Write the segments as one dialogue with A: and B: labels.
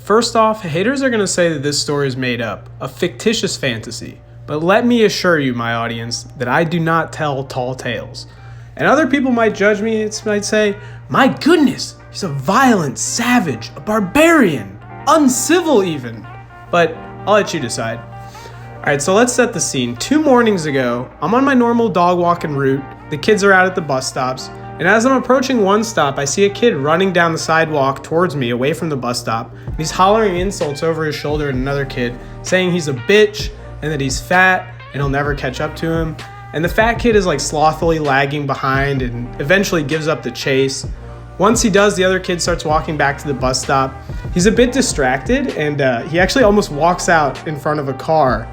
A: First off, haters are going to say that this story is made up, a fictitious fantasy. But let me assure you, my audience, that I do not tell tall tales. And other people might judge me, might say, my goodness, he's a violent savage, a barbarian, uncivil even. But I'll let you decide. Alright, so let's set the scene. 2 mornings ago, I'm on my normal dog walking route. The kids are out at the bus stops. And as I'm approaching one stop, I see a kid running down the sidewalk towards me, away from the bus stop. And he's hollering insults over his shoulder at another kid, saying he's a bitch and that he's fat and he'll never catch up to him. And the fat kid is like slothfully lagging behind and eventually gives up the chase. Once he does, the other kid starts walking back to the bus stop. He's a bit distracted and he actually almost walks out in front of a car.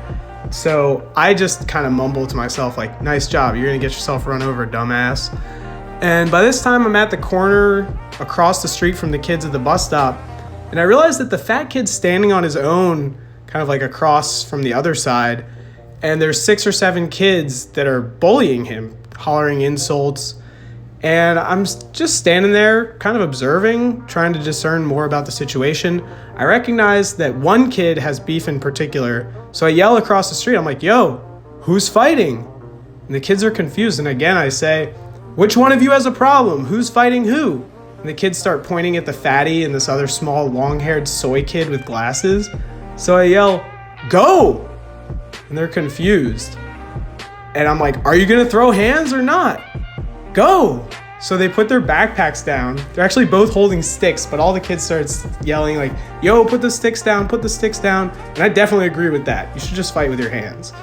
A: So I just kind of mumble to myself like, nice job, you're gonna get yourself run over, dumbass. And by this time, I'm at the corner across the street from the kids at the bus stop. And I realized that the fat kid's standing on his own, kind of like across from the other side. And there's 6 or 7 kids that are bullying him, hollering insults. And I'm just standing there, kind of observing, trying to discern more about the situation. I recognize that one kid has beef in particular. So I yell across the street. I'm like, yo, who's fighting? And the kids are confused. And again, I say, which one of you has a problem? Who's fighting who? And the kids start pointing at the fatty and this other small long-haired soy kid with glasses. So I yell, go! And they're confused. And I'm like, are you gonna throw hands or not? Go! So they put their backpacks down. They're actually both holding sticks, but all the kids start yelling like, yo, put the sticks down, put the sticks down. And I definitely agree with that. You should just fight with your hands.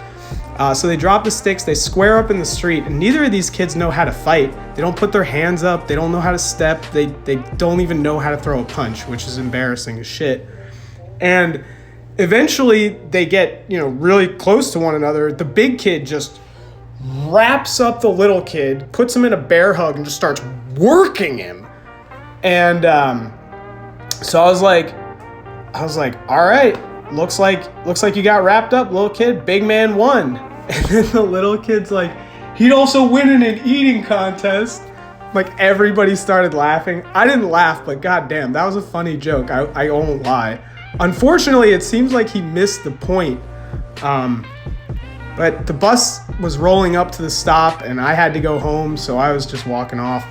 A: So they drop the sticks, they square up in the street, and neither of these kids know how to fight. They don't put their hands up, they don't know how to step, they don't even know how to throw a punch, which is embarrassing as shit. And eventually they get, really close to one another. The big kid just wraps up the little kid, puts him in a bear hug, and just starts working him. And so I was like, all right, looks like you got wrapped up, little kid. Big man won. And then the little kid's like, he'd also win in an eating contest. Like, everybody started laughing. I didn't laugh, but goddamn, that was a funny joke. I won't lie. Unfortunately, it seems like he missed the point. But the bus was rolling up to the stop, and I had to go home, so I was just walking off.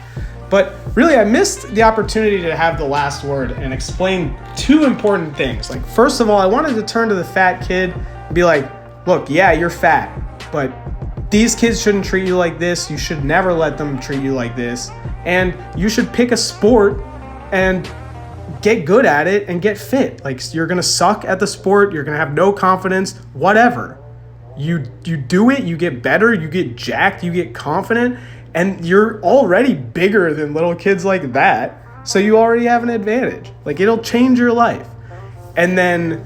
A: But really, I missed the opportunity to have the last word and explain 2 important things. Like, first of all, I wanted to turn to the fat kid and be like, look, yeah, you're fat, but these kids shouldn't treat you like this. You should never let them treat you like this. And you should pick a sport and get good at it and get fit. Like, you're gonna suck at the sport, you're gonna have no confidence, whatever. You do it, you get better, you get jacked, you get confident, and you're already bigger than little kids like that. So you already have an advantage. Like, it'll change your life. And then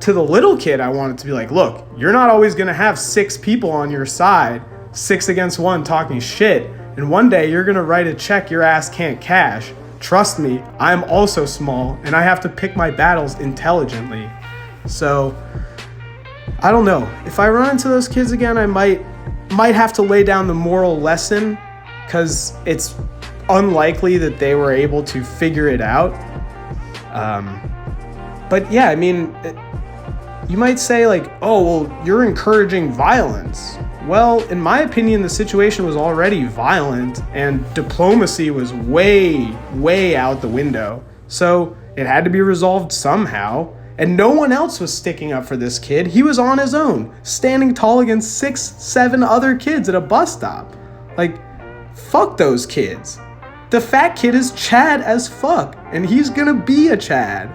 A: to the little kid, I wanted to be like, look, you're not always gonna have 6 people on your side, 6 against 1 talking shit. And one day you're gonna write a check your ass can't cash. Trust me, I'm also small and I have to pick my battles intelligently. So I don't know. If I run into those kids again, I might have to lay down the moral lesson, because it's unlikely that they were able to figure it out. But yeah, I mean, you might say like, oh, well, you're encouraging violence. Well, in my opinion, the situation was already violent and diplomacy was way, way out the window. So it had to be resolved somehow. And no one else was sticking up for this kid. He was on his own, standing tall against 6, 7 other kids at a bus stop. Like, fuck those kids. The fat kid is Chad as fuck, and he's gonna be a Chad.